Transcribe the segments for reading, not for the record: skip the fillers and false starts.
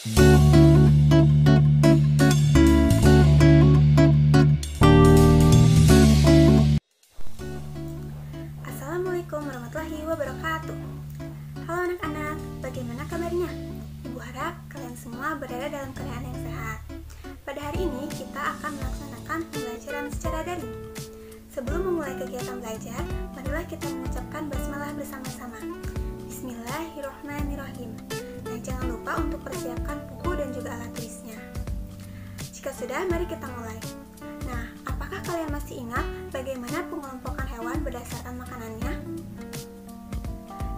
Assalamualaikum warahmatullahi wabarakatuh. Halo anak-anak, bagaimana kabarnya? Ibu harap kalian semua berada dalam keadaan yang sehat. Pada hari ini kita akan melaksanakan pembelajaran secara daring. Sebelum memulai kegiatan belajar, marilah kita mengucapkan basmalah bersama-sama. Bismillahirrahmanirrahim. Nah, jangan lupa untuk persiapkan buku dan juga alat tulisnya. Jika sudah, mari kita mulai. Nah, apakah kalian masih ingat bagaimana pengelompokan hewan berdasarkan makanannya?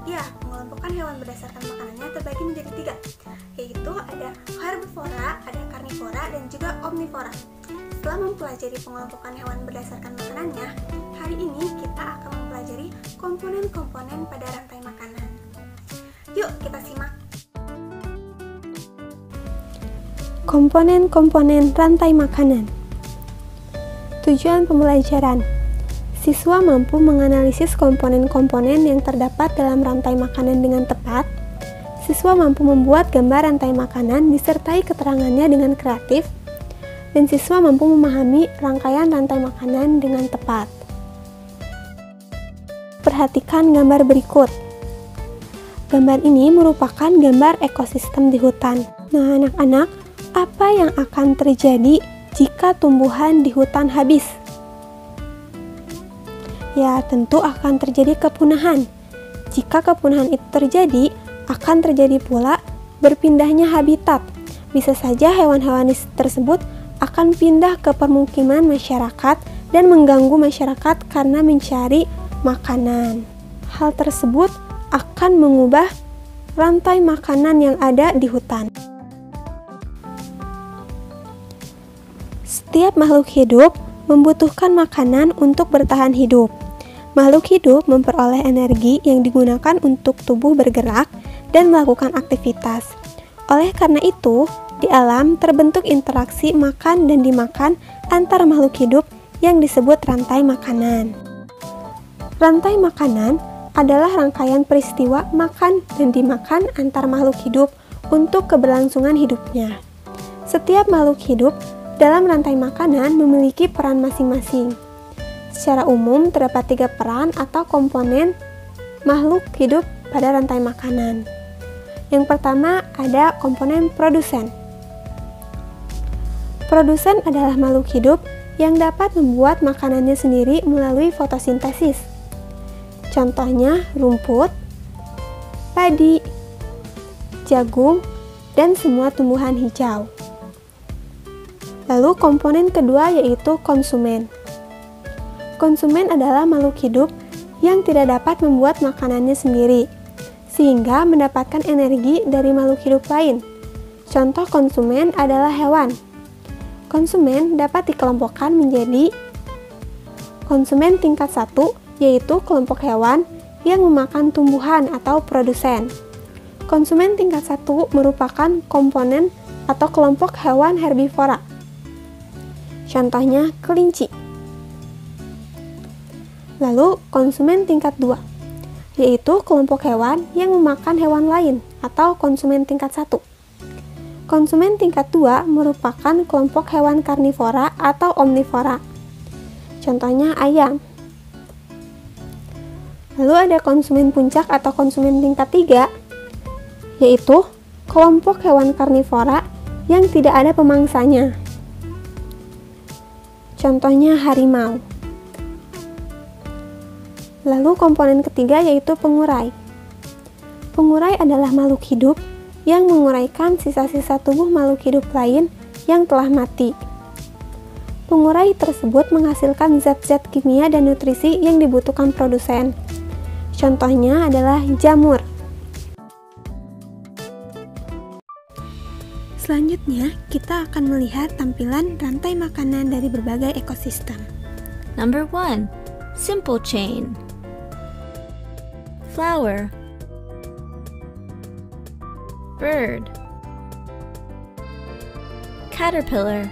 Ya, pengelompokan hewan berdasarkan makanannya terbagi menjadi 3, yaitu ada herbivora, ada karnivora, dan juga omnivora. Setelah mempelajari pengelompokan hewan berdasarkan makanannya, hari ini kita akan mempelajari komponen-komponen pada rantai makanan. Yuk, kita simak. Komponen-komponen rantai makanan. Tujuan pembelajaran: siswa mampu menganalisis komponen-komponen yang terdapat dalam rantai makanan dengan tepat. Siswa mampu membuat gambar rantai makanan disertai keterangannya dengan kreatif. Dan siswa mampu memahami rangkaian rantai makanan dengan tepat. Perhatikan gambar berikut. Gambar ini merupakan gambar ekosistem di hutan. Nah, anak-anak, apa yang akan terjadi jika tumbuhan di hutan habis? Ya, tentu akan terjadi kepunahan. Jika kepunahan itu terjadi, akan terjadi pula berpindahnya habitat. Bisa saja hewan-hewan tersebut akan pindah ke permukiman masyarakat dan mengganggu masyarakat karena mencari makanan. Hal tersebut akan mengubah rantai makanan yang ada di hutan. Setiap makhluk hidup membutuhkan makanan untuk bertahan hidup. Makhluk hidup memperoleh energi yang digunakan untuk tubuh bergerak dan melakukan aktivitas. Oleh karena itu, di alam terbentuk interaksi makan dan dimakan antar makhluk hidup yang disebut rantai makanan. Rantai makanan adalah rangkaian peristiwa makan dan dimakan antar makhluk hidup untuk keberlangsungan hidupnya. Setiap makhluk hidup dalam rantai makanan memiliki peran masing-masing. Secara umum, terdapat 3 peran atau komponen makhluk hidup pada rantai makanan. Yang pertama ada komponen produsen. Produsen adalah makhluk hidup yang dapat membuat makanannya sendiri melalui fotosintesis. Contohnya rumput, padi, jagung, dan semua tumbuhan hijau. Lalu komponen kedua yaitu konsumen. Konsumen adalah makhluk hidup yang tidak dapat membuat makanannya sendiri, sehingga mendapatkan energi dari makhluk hidup lain. Contoh konsumen adalah hewan. Konsumen dapat dikelompokkan menjadi konsumen tingkat 1, yaitu kelompok hewan yang memakan tumbuhan atau produsen. Konsumen tingkat 1 merupakan komponen atau kelompok hewan herbivora. Contohnya kelinci. Lalu konsumen tingkat 2, yaitu kelompok hewan yang memakan hewan lain atau konsumen tingkat 1. Konsumen tingkat 2 merupakan kelompok hewan karnivora atau omnivora. Contohnya ayam. Lalu ada konsumen puncak atau konsumen tingkat 3, yaitu kelompok hewan karnivora yang tidak ada pemangsanya. Contohnya harimau. Lalu komponen ketiga yaitu pengurai. Pengurai adalah makhluk hidup yang menguraikan sisa-sisa tubuh makhluk hidup lain yang telah mati. Pengurai tersebut menghasilkan zat-zat kimia dan nutrisi yang dibutuhkan produsen. Contohnya adalah jamur. Selanjutnya, kita akan melihat tampilan rantai makanan dari berbagai ekosistem. Number 1. Simple chain. Flower, bird, caterpillar.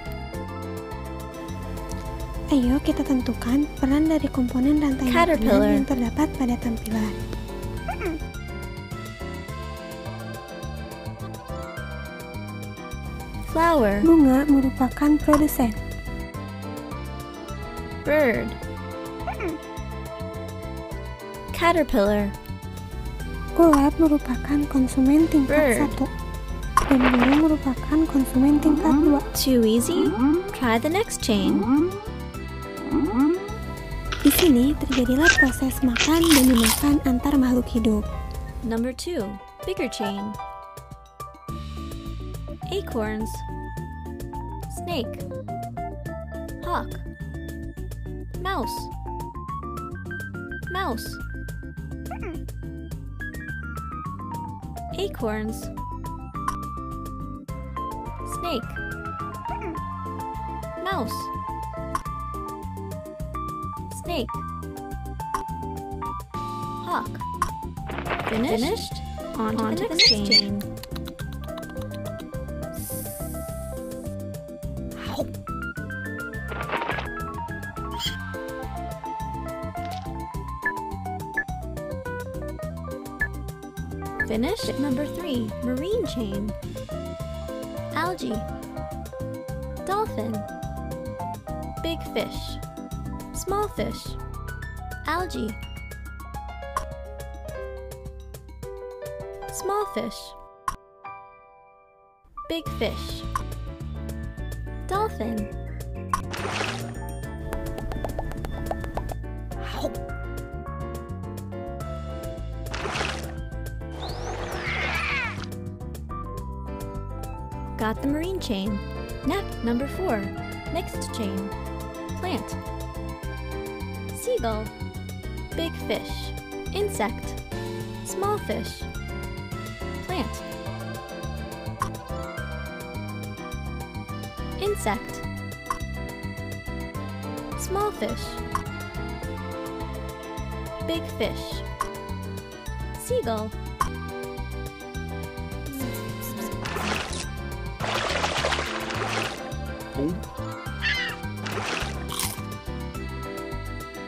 Ayo kita tentukan peran dari komponen rantai makanan yang terdapat pada tampilan. Flower. Bunga merupakan produsen. Bird. Caterpillar. Ulat merupakan konsumen tingkat Bird. 1 dan burung merupakan konsumen tingkat 2. Too easy? Try the next chain. Di sini terjadilah proses makan dan dimakan antar makhluk hidup. Number 2. Bigger chain. Acorns. Snake. Hawk. Mouse. Mouse. Acorns. Snake. Mouse. Snake. Hawk. Finished? On to the next chain. Finished? Number 3. Marine chain. Algae. Dolphin. Big fish. Small fish. Algae. Small fish. Big fish. Dolphin. Got the marine chain. Number 4. Next chain. Plant. Seagull. Big fish. Insect. Small fish. Plant. Insect. Small fish. Big fish. Seagull.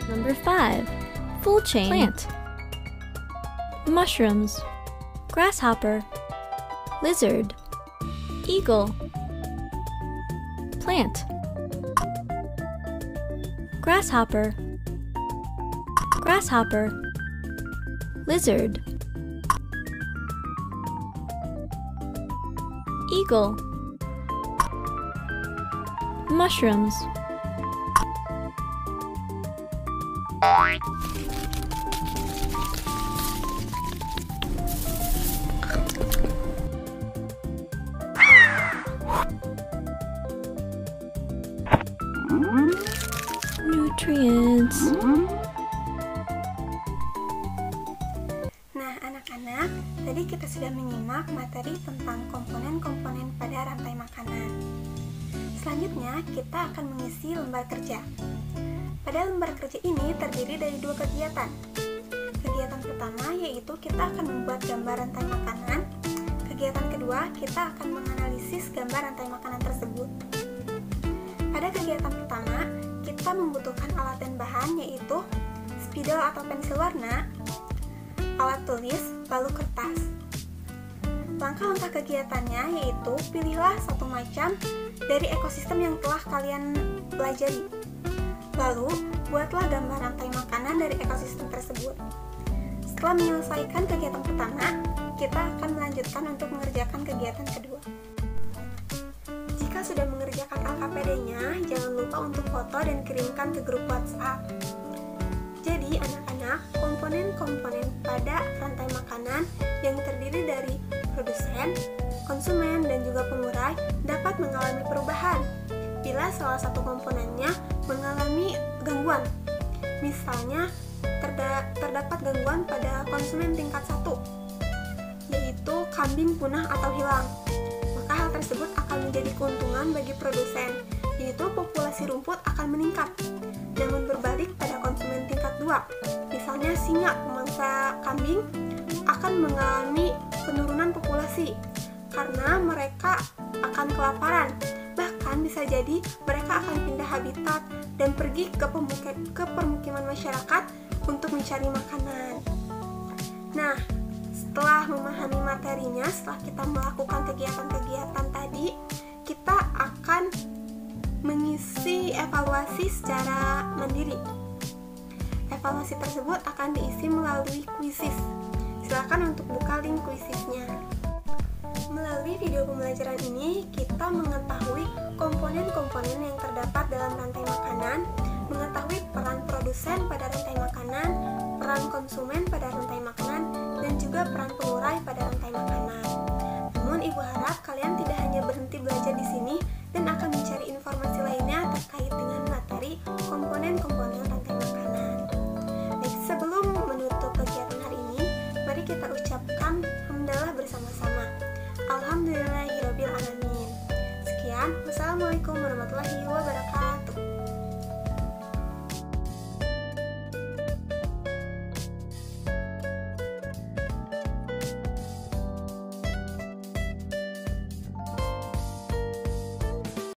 Number 5. Full chain. Plant. Mushrooms. Grasshopper. Lizard. Eagle. Plant. Grasshopper. Grasshopper. Lizard. Eagle. Mushrooms. Nutrients. Nah, anak-anak, tadi kita sudah menyimak materi tentang komponen-komponen pada rantai makanan. Selanjutnya, kita akan mengisi lembar kerja. Pada lembar kerja ini terdiri dari 2 kegiatan. Kegiatan pertama yaitu kita akan membuat gambar rantai makanan. Kegiatan kedua, kita akan menganalisis gambar rantai makanan tersebut. Pada kegiatan pertama, kita membutuhkan alat dan bahan yaitu spidol atau pensil warna, alat tulis, lalu kertas. Langkah-langkah kegiatannya yaitu pilihlah satu macam dari ekosistem yang telah kalian pelajari. Lalu, buatlah gambar rantai makanan dari ekosistem tersebut. Setelah menyelesaikan kegiatan pertama, kita akan melanjutkan untuk mengerjakan kegiatan kedua. Jika sudah mengerjakan LKPD-nya, jangan lupa untuk foto dan kirimkan ke grup WhatsApp. Jadi, anak-anak, komponen-komponen pada rantai makanan yang terdiri dari produsen, konsumen, dan juga pengurai dapat mengalami perubahan bila salah satu komponennya mengalami gangguan. Misalnya, terdapat gangguan pada konsumen tingkat 1, yaitu kambing punah atau hilang. Maka hal tersebut akan menjadi keuntungan bagi produsen, yaitu populasi rumput akan meningkat. Namun berbalik pada konsumen tingkat 2, misalnya singa pemangsa kambing akan mengalami penurunan populasi karena mereka akan kelaparan. Bahkan bisa jadi mereka akan pindah habitat dan pergi ke permukiman masyarakat untuk mencari makanan. Nah, setelah memahami materinya, setelah kita melakukan kegiatan-kegiatan tadi, kita evaluasi secara mandiri. Evaluasi tersebut akan diisi melalui kuisis. Silakan untuk buka link kuisisnya. Melalui video pembelajaran ini, kita mengetahui komponen-komponen yang terdapat dalam rantai makanan, mengetahui peran produsen pada rantai makanan, peran konsumen pada rantai makanan, dan juga peran pengurai pada rantai makanan. Namun, Ibu harap kalian tidak hanya berhenti belajar di sini dan akan mencari informasi lainnya terkait dengan materi komponen-komponen rantai makanan. Baik, sebelum menutup kegiatan hari ini, mari kita ucapkan hamdalah bersama-sama. Alhamdulillahirabbil alamin. Sekian, wassalamualaikum warahmatullahi wabarakatuh.